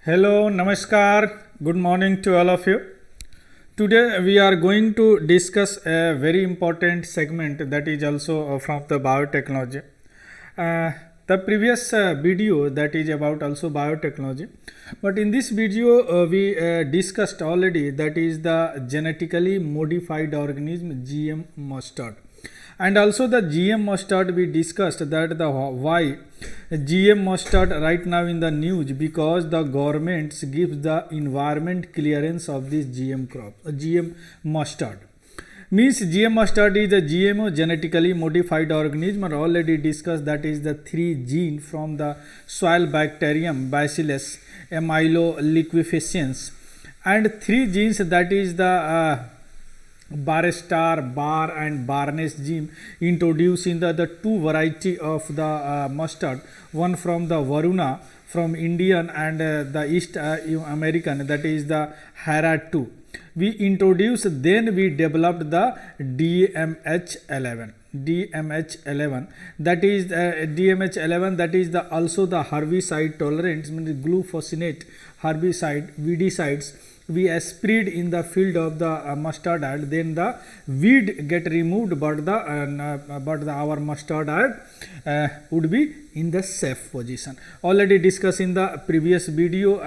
Hello, Namaskar, good morning to all of you. Today we are going to discuss a very important segment that is also from the biotechnology. The previous video that is about also biotechnology, but in this video we discussed already that is the genetically modified organism GM mustard, and also the GM mustard we discussed that the why GM mustard right now in the news because the governments gives the environment clearance of this GM crop, GM mustard. Means GM mustard is a GMO genetically modified organism, or already discussed that is the 3 gene from the soil bacterium Bacillus amyloliquefaciens, and 3 genes that is the Barstar, Bar and Barnes gene introduced in the two variety of the mustard, one from the Varuna from Indian and the East American, that is the Hara 2. We introduced, then we developed the DMH11. DMH11 that is DMH11 that is the also the herbicide tolerant, means glufosinate herbicide weedicides we sprayed in the field of the mustard ad, then the weed get removed, but our mustard ad would be in the safe position. Already discussed in the previous video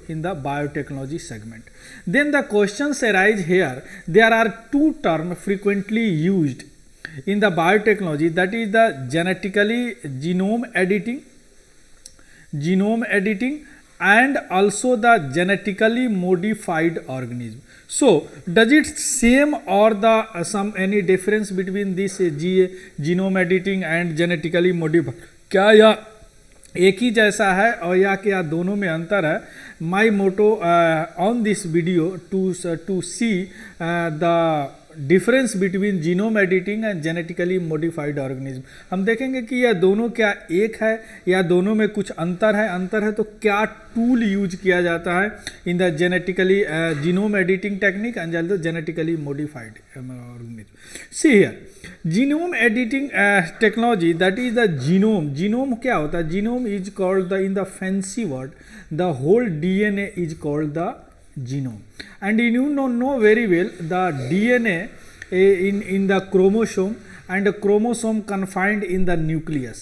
in the biotechnology segment. Then the questions arise here. There are two terms frequently used in the biotechnology, that is the genetically genome editing and also the genetically modified organism. So does it same or the some any difference between this genome editing and genetically modified? क्या यह एक ही जैसा है और या क्या दोनों में अंतर है? My motto on this video to see the difference between genome editing and genetically modified organism. हम देखेंगे कि यह दोनों क्या एक है या दोनों में कुछ अंतर है तो क्या टूल यूज किया जाता है in the genetically genome editing technique and also genetically modified organism. See here genome editing technology, that is the genome क्या होता है? Genome is called the in the fancy word the whole DNA is called the genome, and you know very well the DNA in the chromosome, and the chromosome confined in the nucleus,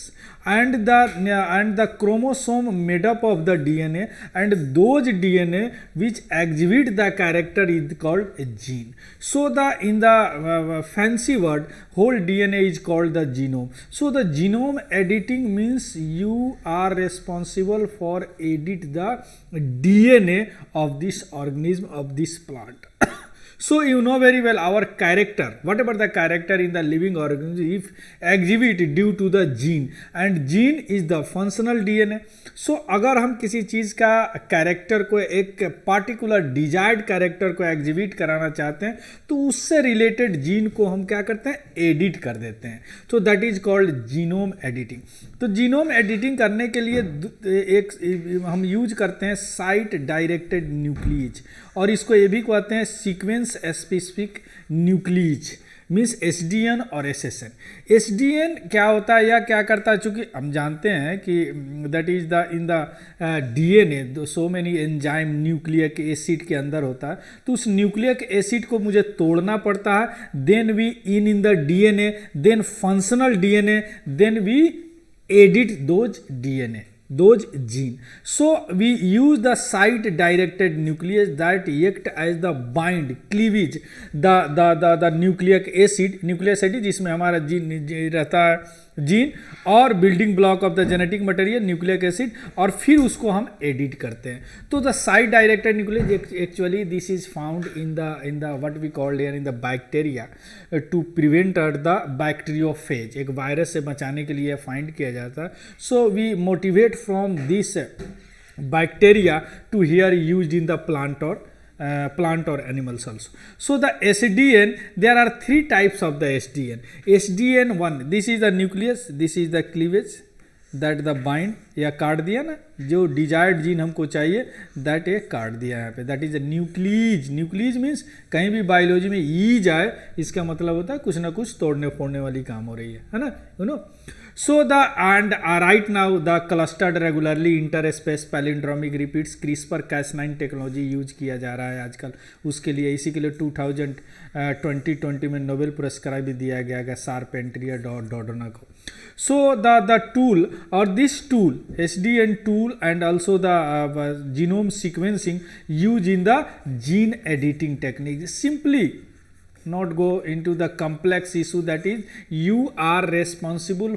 and the chromosome made up of the DNA, and those DNA which exhibit the character is called a gene. So the in the fancy word whole DNA is called the genome. So the genome editing means you are responsible for edit the DNA of this organism, of this plant. So you know very well our character, whatever the character in the living organism, if exhibit due to the gene, and gene is the functional DNA. So अगर हम किसी चीज़ का character को एक particular desired character को exhibit कराना चाहते हैं तो उससे रिलेटेड जीन को हम क्या करते हैं? एडिट कर देते हैं. तो that is called genome editing. तो जीनोम एडिटिंग करने के लिए एक हम यूज करते हैं साइट डायरेक्टेड न्यूक्लियज, और इसको ये भी कहते हैं sequence specific nuclease, means SDN और SSN. SDN क्या होता है या क्या करता है? चूँकि हम जानते हैं कि that is the in the DNA so many enzyme nucleic acid के अंदर होता है, तो उस न्यूक्लियक एसिड को मुझे तोड़ना पड़ता है. Then we in the DNA, then functional DNA, then we edit those DNA, those gene. So we use the site directed nucleus that act as the bind cleavage the nucleic acid जिसमें हमारा gene रहता है, gene और building block of the genetic material nucleic acid, और फिर उसको हम edit करते हैं. तो the site directed nucleus actually this is found in the what we called here in the bacteria to prevent the bacteriophage. एक virus से बचाने के लिए फाइंड किया जाता है. So we motivate from this bacteria to here used in the plant or animals also. So the SDN, there are 3 types of the SDN. SDN1, this is the nucleus, this is the cleavage, that the bind, या काट दिया ना, जो desired gene हमको चाहिए that ये काट दिया यहाँ पे, that is a nuclease. Nuclease means कहीं भी बायोलॉजी में ई जाए इसका मतलब होता है कुछ ना कुछ तोड़ने फोड़ने वाली काम हो रही है ना, you know. So the and right now the clustered regularly interspace palindromic repeats CRISPR-Cas9 technology use किया जा रहा है आजकल, उसके लिए इसी के लिए 2020 में नोबेल पुरस्कार भी दिया गया शार्पेंट्रिया डॉर्डना को। So the tool or this tool SDN tool and also the genome sequencing used in the gene editing technique, simply not go into the complex issue, that is you are responsible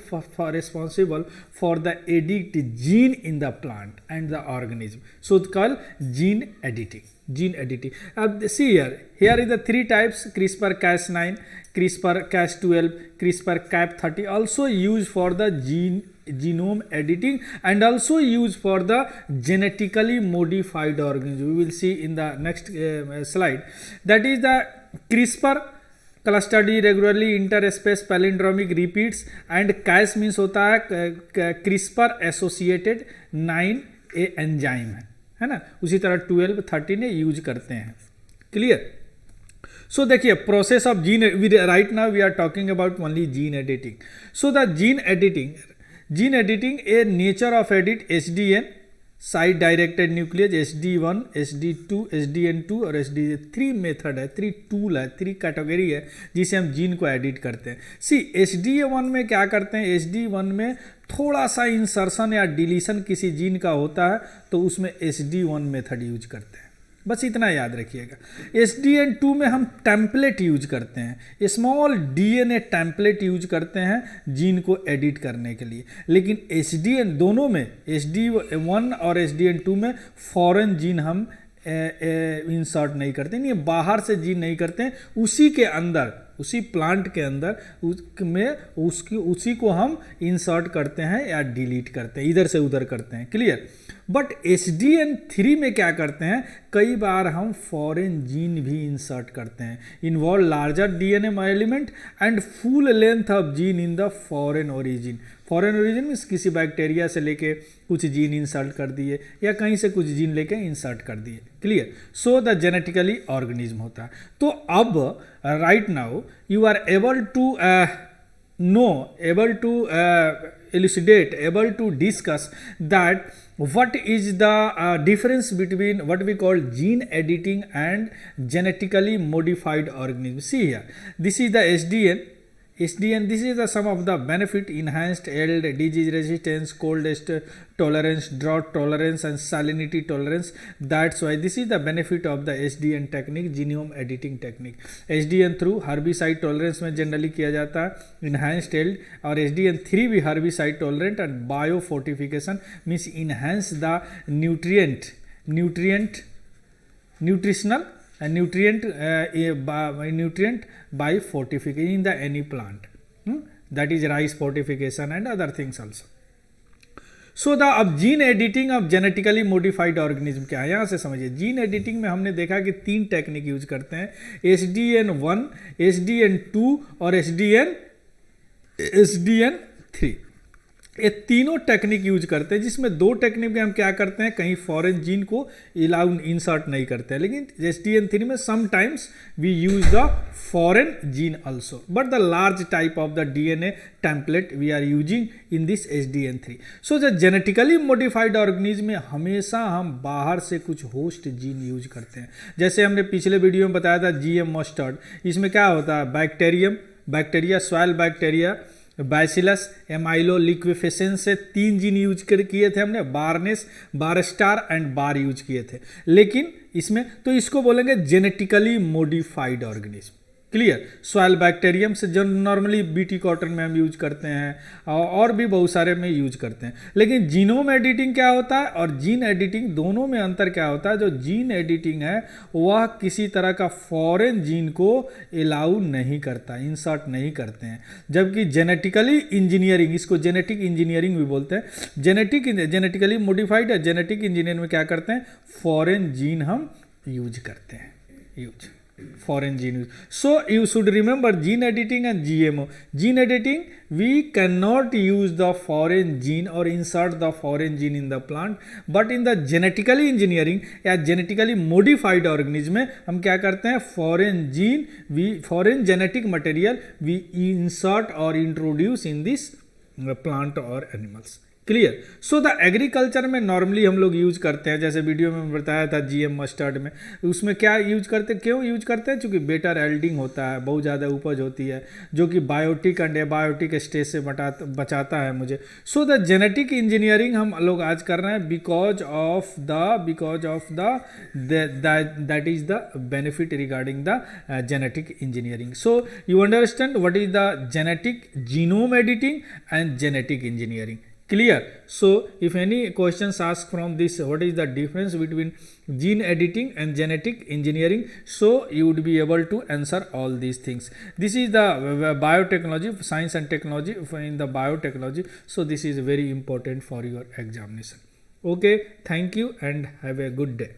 for the edit gene in the plant and the organism, so it's called gene editing. See here is the three types: CRISPR-Cas9, CRISPR-Cas12, CRISPR-Cap30, also used for the genome editing and also used for the genetically modified organism. We will see in the next slide. That is the CRISPR clustered regularly interspace palindromic repeats, and Cas means होता है CRISPR associated 9A enzyme है ना, उसी तरह 12, 13 use करते हैं। Clear? So देखिए process of gene, right now we are talking about only gene editing. So the gene editing a nature of edit SDN side directed nucleus, SD1, SD2, SDN2 और SD3 method है, 3 tool है, 3 category है जिसे हम gene को edit करते हैं। सी SD1 में क्या करते हैं, SD1 में थोड़ा सा इंसर्शन या डिलीशन किसी जीन का होता है तो उसमें SD1 मेथड यूज करते हैं, बस इतना याद रखिएगा। SDN2 में हम टेम्पलेट यूज करते हैं, स्मॉल DNA टेम्पलेट यूज करते हैं जीन को एडिट करने के लिए। लेकिन SDN दोनों में, SD1 और SDN2 में फॉरेन जीन हम इंसर्ट नहीं करते, नहीं बाहर से जीन नहीं करते हैं, उसी के अंदर, उसी प्लांट के अंदर उसी को हम इंसर्ट करते हैं या डिलीट करते हैं, इधर से उधर करते हैं। क्लियर? बट SDN3 में क्या करते हैं, कई बार हम फॉरेन जीन भी इंसर्ट करते हैं, involve larger DNA element and full length of gene in the foreign origin. Foreign origin means किसी बैक्टीरिया से लेके कुछ जीन इंसर्ट कर दिए या कहीं से कुछ जीन लेके इंसर्ट कर दिए। Clear? So the genetically organism होता है। तो अब right now you are able to elucidate, able to discuss that what is the difference between what we call gene editing and genetically modified organism. See here, this is the SDN. This is the sum of the benefit: enhanced yield, disease resistance, cold tolerance, drought tolerance and salinity tolerance. That's why this is the benefit of the SDN technique, genome editing technique. SDN through herbicide tolerance में generally किया जाता है, enhanced yield, और SDN3 भी herbicide tolerant and biofortification means enhance the nutritional and nutrient by fortification in the any plant, that is rice fortification and other things also. So the अब gene editing of genetically modified organism क्या है, यहाँ से समझिए। Gene editing में हमने देखा कि 3 टेक्निक यूज करते हैं, SDN1, SDN2 और SDN3। ये तीनों टेक्निक यूज करते हैं, जिसमें 2 टेक्निक में हम क्या करते हैं, कहीं फॉरेन जीन को अलाउ इंसर्ट नहीं करते हैं, लेकिन SDN3 में sometimes we use the foreign gene also, but the large type of the DNA template we are using in this SDN3। So the genetically modified organism में हमेशा हम बाहर से कुछ होस्ट जीन यूज करते हैं। जैसे हमने पिछले वीडियो में बताया था GM मस्टर्ड, इसमें क्या होता है, बैक्टीरिया, सॉइल बैक्टीरिया, बैसिलस, एमाइलो लिक्विफेसेंस से 3 जीन यूज किए थे हमने, बारनेस, बारस्टार एंड बार यूज किए थे। लेकिन इसमें तो इसको बोलेंगे genetically modified organism. Clear? Soil bacterium से जो नॉर्मली BT कॉटन में हम यूज करते हैं और भी बहुत सारे में यूज करते हैं। लेकिन जीनोम एडिटिंग क्या होता है और जीन एडिटिंग, दोनों में अंतर क्या होता है, जो जीन एडिटिंग है वह किसी तरह का फॉरेन जीन को अलाउ नहीं करता, इंसर्ट नहीं करते हैं, जबकि जेनेटिकली इंजीनियरिंग, इसको जेनेटिक इंजीनियरिंग भी बोलते हैं, जेनेटिकली मॉडिफाइड है, जेनेटिक इंजीनियरिंग में क्या करते हैं, फॉरेन जीन हम यूज करते हैं। foreign gene use. So you should remember gene editing and GMO. Gene editing, we cannot use the foreign gene or insert the foreign gene in the plant, but in the genetically engineering या genetically modified organism में हम क्या करते हैं, foreign gene, foreign genetic material we insert or introduce in this plant or animals. Clear. So the agriculture में normally हम लोग use करते हैं, जैसे वीडियो में बताया था GM मस्टर्ड में, उसमें क्या यूज करते हैं, क्यों यूज करते हैं, क्योंकि बेटर एल्डिंग होता है, बहुत ज़्यादा उपज होती है, जो कि बायोटिक एंड एबायोटिक स्टेज से बचाता है मुझे. सो द जेनेटिक इंजीनियरिंग हम लोग आज कर रहे हैं because of the that is the benefit regarding the genetic engineering. So you understand what is the genetic genome editing and genetic engineering. Clear. So if any questions asked from this, what is the difference between gene editing and genetic engineering, so you would be able to answer all these things. This is the biotechnology, science and technology in the biotechnology. So this is very important for your examination. Okay, thank you and have a good day.